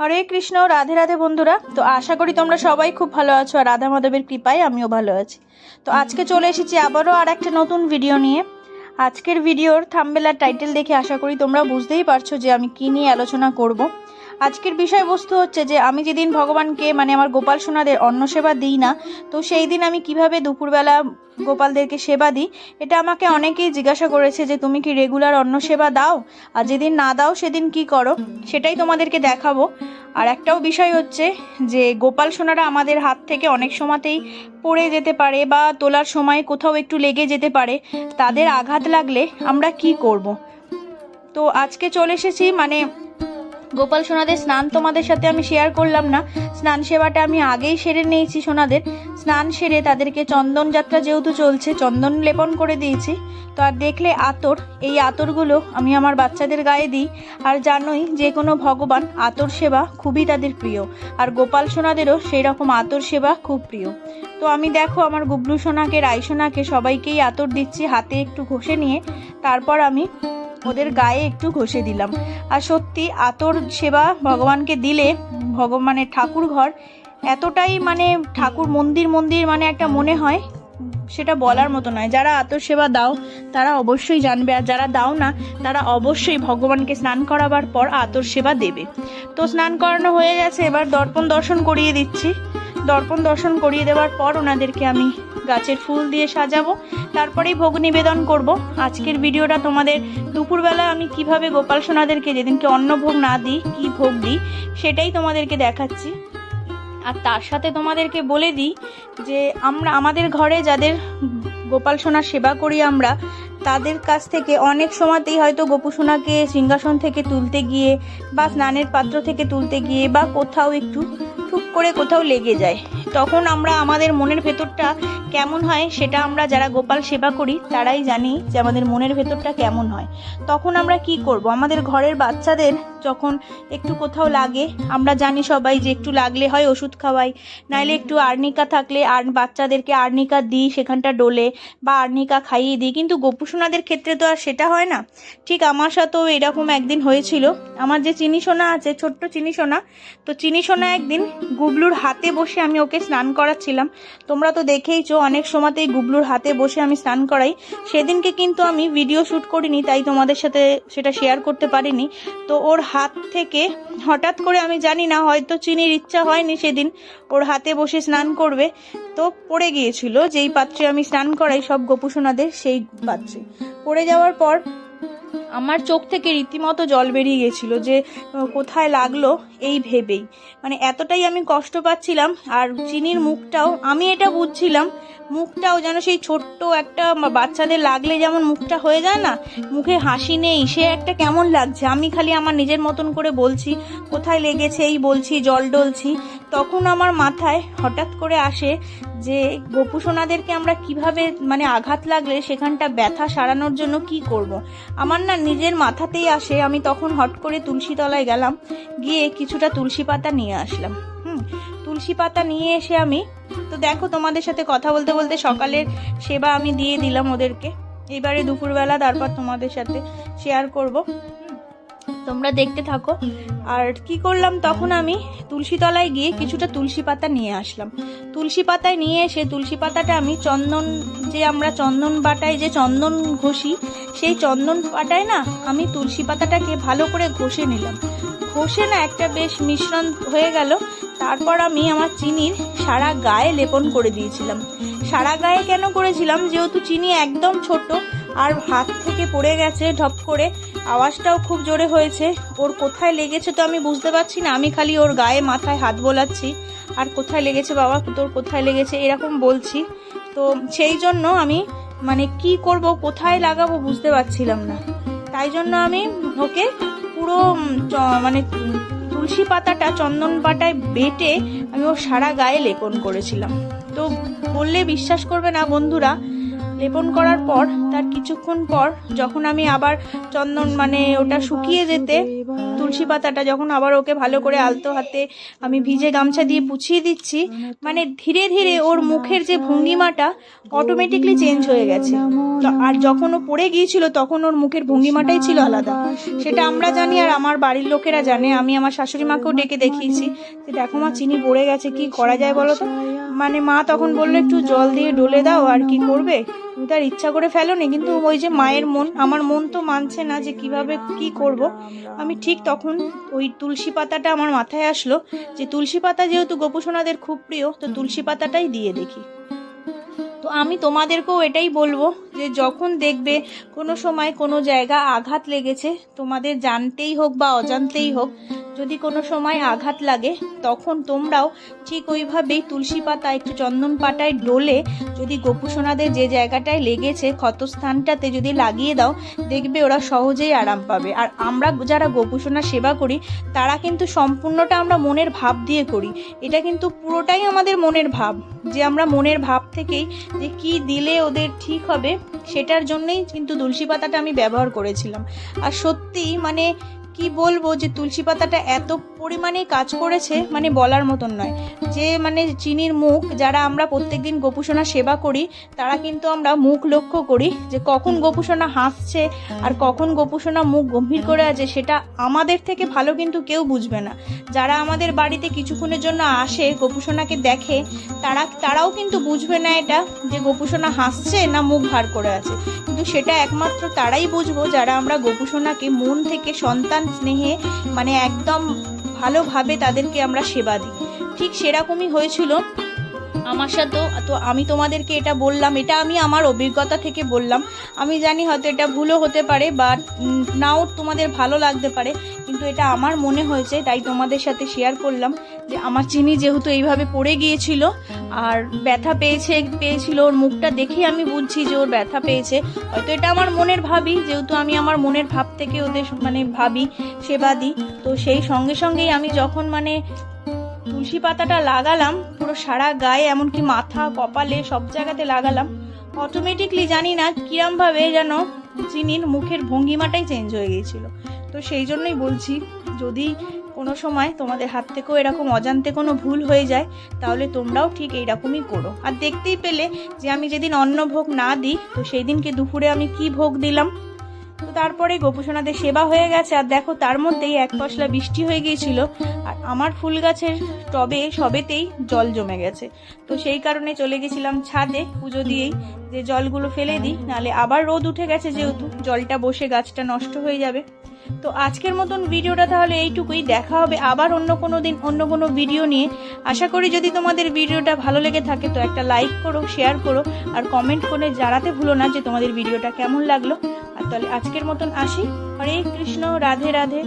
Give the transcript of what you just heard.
হরে কৃষ্ণ, রাধে রাধে বন্ধুরা। তো আশা করি তোমরা সবাই খুব ভালো আছো, আর রাধা মাধবের কৃপায় আমিও ভালো আছি। তো আজকে চলে এসেছি আবারও আর একটা নতুন ভিডিও নিয়ে। আজকের ভিডিওর থাম্বনেল আর টাইটেল দেখে আশা করি তোমরা বুঝতেই পারছো যে আমি কী নিয়ে আলোচনা করব। আজকের বিষয়বস্তু হচ্ছে যে আমি যেদিন ভগবানকে আমার গোপাল সোনাদের অন্ন সেবা দিই না, তো সেই দিন আমি কিভাবে দুপুরবেলা গোপালদেরকে সেবা দিই। এটা আমাকে অনেকেই জিজ্ঞাসা করেছে যে তুমি কি রেগুলার অন্ন সেবা দাও, আর যেদিন না দাও সেদিন কি করো, সেটাই তোমাদেরকে দেখাবো। আর একটাও বিষয় হচ্ছে যে গোপাল সোনারা আমাদের হাত থেকে অনেক সময়তেই পড়ে যেতে পারে বা তোলার সময় কোথাও একটু লেগে যেতে পারে। তাদের আঘাত লাগলে আমরা কি করব। তো আজকে চলে এসেছি গোপাল সোনাদের স্নান তোমাদের সাথে আমি শেয়ার করলাম না। স্নান সেবাটা আমি আগেই সেরে নিয়েছি। সোনাদের স্নান সেরে তাদেরকে চন্দন যাত্রা যেহেতু চলছে, চন্দন লেপন করে দিয়েছি। তো আর দেখলে আতর, এই আতরগুলো আমি আমার বাচ্চাদের গায়ে দিই। আর জানোই যে কোনো ভগবান আতর সেবা খুবই তাদের প্রিয়, আর গোপাল সোনাদেরও সেই রকম আতর সেবা খুব প্রিয়। তো আমি দেখো আমার গুবলু সোনাকে, রাই সোনাকে সবাইকেই আতর দিচ্ছি, হাতে একটু ঘষে নিয়ে তারপর আমি ওদের গায়ে একটু ঘষে দিলাম। আর সত্যি আতর সেবা ভগবানকে দিলে ভগবানের ঠাকুর ঘর এতটাই ঠাকুর মন্দির একটা মনে হয়, সেটা বলার মতো নয়। যারা আতর সেবা দাও তারা অবশ্যই জানবে, আর যারা দাও না তারা অবশ্যই ভগবানকে স্নান করাবার পর আতর সেবা দেবে। তো স্নান করানো হয়ে গেছে, এবার দর্পণ দর্শন করিয়ে দিচ্ছি। দর্পণ দর্শন করিয়ে দেওয়ার পর ওনাদেরকে আমি গাছের ফুল দিয়ে সাজাবো, তারপরেই ভোগ নিবেদন করব। আজকের ভিডিওটা তোমাদের দুপুরবেলা আমি কিভাবে গোপাল সোনাদেরকে যেদিনকে অন্ন ভোগ না দিই কি ভোগ দিই সেটাই তোমাদেরকে দেখাচ্ছি। আর তার সাথে তোমাদেরকে বলে দিই যে আমাদের ঘরে যাদের গোপাল সোনার সেবা করি আমরা, তাদের কাছ থেকে অনেক সময়তেই হয়তো গোপু সোনাকে সিংহাসন থেকে তুলতে গিয়ে বা স্নানের পাত্র থেকে তুলতে গিয়ে বা কোথাও একটু টুক করে কোথাও লেগে যায়। তখন আমরা আমাদের মনের ভেতরটা কেমন হয় সেটা আমরা যারা গোপাল সেবা করি তারাই জানি যে আমাদের মনের ভেতরটা কেমন হয়। তখন আমরা কি করব, আমাদের ঘরের বাচ্চাদের যখন একটু কোথাও লাগে, আমরা জানি সবাই যে একটু লাগলে হয় ওষুধ খাওয়াই, নাইলে একটু আর্নিকা থাকলে আর বাচ্চাদেরকে আর্নিকা দিই, সেখানটা ডোলে বা আর্নিকা খাইয়ে দিই। কিন্তু গোপু সোনাদের ক্ষেত্রে তো আর সেটা হয় না। ঠিক আমার সাথেও এরকম একদিন হয়েছিল। আমার যে চিনি সোনা আছে, ছোট্ট চিনি সোনা, তো চিনি সোনা একদিন গুবলুর হাতে বসে আমি ওকে স্নান করাচ্ছিলাম। তোমরা তো দেখেইছো অনেক সময়তেই গুবলুর হাতে বসে আমি স্নান করাই। সেদিনকে কিন্তু আমি ভিডিও শ্যুট করিনি, তাই তোমাদের সাথে সেটা শেয়ার করতে পারিনি। তো ওর হাত থেকে হঠাৎ করে, আমি জানি না, হয়তো চিনির ইচ্ছা হয়নি সেদিন ওর হাতে বসে স্নান করবে, তো পড়ে গিয়েছিল যেই পাত্রে আমি স্নান করাই সব গোপু সোনাদের, সেই পাত্রে পড়ে যাওয়ার পর আমার চোখ থেকে রীতিমতো জল বেরিয়ে গেছিল যে কোথায় লাগলো এই ভেবেই। এতটাই আমি কষ্ট পাচ্ছিলাম। আর চিনির মুখটাও, আমি এটা বুঝছিলাম, মুখটাও যেন সেই ছোট্ট একটা বাচ্চাদের লাগলে যেমন মুখটা হয়ে যায় না, মুখে হাসি নেই, সে একটা কেমন লাগছে। আমি খালি আমার নিজের মতন করে বলছি কোথায় লেগেছে এই বলছি, জল ডলছি। তখন আমার মাথায় হঠাৎ করে আসে যে গোপু সোনাদেরকে আমরা কিভাবে আঘাত লাগলে সেখানটা ব্যথা সারানোর জন্য কি করব। আমার না নিজের মাথাতেই আসে। আমি তখন হট করে তুলসী তলায় গেলাম, গিয়ে কিছুটা তুলসী পাতা নিয়ে আসলাম। তুলসী পাতা নিয়ে এসে আমি, তো দেখো তোমাদের সাথে কথা বলতে বলতে সকালের সেবা আমি দিয়ে দিলাম ওদেরকে। এবারে দুপুরবেলা তারপর তোমাদের সাথে শেয়ার করব, তোমরা দেখতে থাকো। আর কি করলাম, তখন আমি তুলসী তলায় গিয়ে কিছুটা তুলসী পাতা নিয়ে আসলাম। তুলসী পাতায় নিয়ে এসে তুলসী পাতাটা আমি চন্দন, যে আমরা চন্দন বাটায় যে চন্দন ঘষি, সেই চন্দন বাটায় না আমি তুলসী পাতাটাকে ভালো করে ঘষে নিলাম। ঘষে না একটা বেশ মিশ্রণ হয়ে গেল। তারপর আমি আমার চিনির সারা গায়ে লেপন করে দিয়েছিলাম। সারা গায়ে কেন করেছিলাম, যেহেতু চিনি একদম ছোট আর হাত থেকে পড়ে গেছে ঢপ করে, আওয়াজটাও খুব জোরে হয়েছে। ওর কোথায় লেগেছে তো আমি বুঝতে পারছি না, আমি খালি ওর গায়ে মাথায় হাত বোলাচ্ছি আর কোথায় লেগেছে বাবা, তোর কোথায় লেগেছে এরকম বলছি। তো সেই জন্য আমি কি করব, কোথায় লাগাবো বুঝতে পারছিলাম না। তাই জন্য আমি ওকে পুরো তুলসী পাতাটা চন্দন পাতায় বেটে আমি ওর সারা গায়ে লেপন করেছিলাম। তো বললে বিশ্বাস করবে না বন্ধুরা, লেপন করার পর তার কিছুক্ষণ পর যখন আমি আবার চন্দন মানে ওটা শুকিয়ে যেতে তুলসী পাতাটা যখন আবার ওকে ভালো করে আলতো হাতে আমি ভিজে গামছা দিয়ে পুছিয়ে দিচ্ছি, মানে ধীরে ধীরে ওর মুখের যে ভঙ্গিমাটা অটোমেটিকলি চেঞ্জ হয়ে গেছে। আর যখন ও পড়ে গিয়েছিল তখন ওর মুখের ভঙ্গিমাটাই ছিল আলাদা, সেটা আমরা জানি আর আমার বাড়ির লোকেরা জানে। আমি আমার শাশুড়ি মাকেও ডেকে দেখিয়েছি যে দেখো মা চিনি পড়ে গেছে, কি করা যায় বলো তো। মানে মা তখন বললো একটু জল দিয়ে ডলে দাও, আর কি করবে, তুমি তার ইচ্ছা করে ফেলোনি। কিন্তু ওই যে মায়ের মন, আমার মন তো মানছে না যে কিভাবে কি করব। আমি ঠিক তখন ওই তুলসী পাতাটা আমার মাথায় আসলো যে তুলসী পাতা যেহেতু গোপুসোনাদের খুব প্রিয়, তো তুলসী পাতাটাই দিয়ে দেখি। তো আমি তোমাদেরকেও এটাই বলবো যে যখন দেখবে কোনো সময় কোনো জায়গা আঘাত লেগেছে, তোমাদের জানতেই হোক বা অজান্তেই হোক, যদি কোনো সময় আঘাত লাগে তখন তোমরাও ঠিক ওইভাবেই তুলসী পাতা একটু চন্দন পাতায় ডলে যদি গোপুসোনাদের যে জায়গাটায় লেগেছে ক্ষতস্থানটাতে যদি লাগিয়ে দাও, দেখবে ওরা সহজেই আরাম পাবে। আর আমরা যারা গোপুসোনা সেবা করি তারা কিন্তু সম্পূর্ণটা আমরা মনের ভাব দিয়ে করি, এটা কিন্তু পুরোটাই আমাদের মনের ভাব, যে আমরা মনের ভাব থেকেই যে কি দিলে ওদের ঠিক হবে সেটার জন্যই কিন্তু তুলসী পাতাটা আমি ব্যবহার করেছিলাম। আর সত্যি মানে কি বলবো যে তুলসী পাতাটা এত পরিমাণে কাজ করেছে মানে বলার মতন নয়। যে মানে চিনির মুখ যারা আমরা প্রত্যেকদিন গোপুসোনা সেবা করি তারা কিন্তু আমরা মুখ লক্ষ্য করি যে কখন গোপুসোনা হাসছে আর কখন গোপুসোনা মুখ গম্ভীর করে আছে, সেটা আমাদের থেকে ভালো কিন্তু কেউ বুঝবে না। যারা আমাদের বাড়িতে কিছুক্ষণের জন্য আসে গোপুসোনাকে দেখে তারাও কিন্তু বুঝবে না এটা যে গোপুসোনা হাসছে না মুখ ভার করে আছে। কিন্তু সেটা একমাত্র তারাই বুঝবো যারা আমরা গোপুসোনাকে মন থেকে সন্তান স্নেহে মানে একদম ভালোভাবে তাদেরকে আমরা সেবা দিই। ঠিক সেরকমই হয়েছিল আমার সাথেও। তো আমি তোমাদেরকে এটা বললাম, এটা আমি আমার অভিজ্ঞতা থেকে বললাম। আমি জানি হয়তো এটা ভুলও হতে পারে বা নাও তোমাদের ভালো লাগতে পারে, কিন্তু এটা আমার মনে হয়েছে তাই তোমাদের সাথে শেয়ার করলাম যে আমার চিনি যেহেতু এইভাবে পড়ে গিয়েছিল আর ব্যথা পেয়েছিল, ওর মুখটা দেখেই আমি বুঝছি যে ওর ব্যথা পেয়েছে। হয়তো এটা আমার মনের ভাবি, যেহেতু আমি আমার মনের ভাব থেকে ওদের মানে ভাবি সেবা দিই। তো সেই সঙ্গে সঙ্গেই আমি যখন মানে তুলসী পাতাটা লাগালাম পুরো সারা গায়ে, এমনকি মাথা কপালে সব জায়গাতে লাগালাম, অটোমেটিকলি জানি না কিরমভাবে যেন চিনির মুখের ভঙ্গিমাটাই চেঞ্জ হয়ে গিয়েছিল। তো সেই জন্যই বলছি যদি কোনো সময় তোমাদের হাত থেকেও এরকম অজান্তে কোনো ভুল হয়ে যায় তাহলে তোমরাও ঠিক এইরকমই করো। আর দেখতেই পেলে যে আমি যেদিন অন্ন ভোগ না দিই তো সেই দিনকে দুপুরে আমি কি ভোগ দিলাম। তো তারপরে গোপুসোনাদের সেবা হয়ে গেছে আর দেখো তার মধ্যেই এক পশলা বৃষ্টি হয়ে গিয়েছিল আর আমার ফুল গাছের টবে সবেতেই জল জমে গেছে। তো সেই কারণে চলে গেছিলাম ছাদে পুজো দিয়েই যে জলগুলো ফেলে দিই, নাহলে আবার রোদ উঠে গেছে যেহেতু জলটা বসে গাছটা নষ্ট হয়ে যাবে। তো আজকের মতন ভিডিওটা তাহলে এইটুকুই, দেখা হবে আবার অন্য কোনো দিন অন্য কোনো ভিডিও নিয়ে। আশা করি যদি তোমাদের ভিডিওটা ভালো লেগে থাকে তো একটা লাইক করো, শেয়ার করো আর কমেন্ট করে জানাতে ভুলো না যে তোমাদের ভিডিওটা কেমন লাগলো। আর তাহলে আজকের মতন আসি। হরে কৃষ্ণ, রাধে রাধে।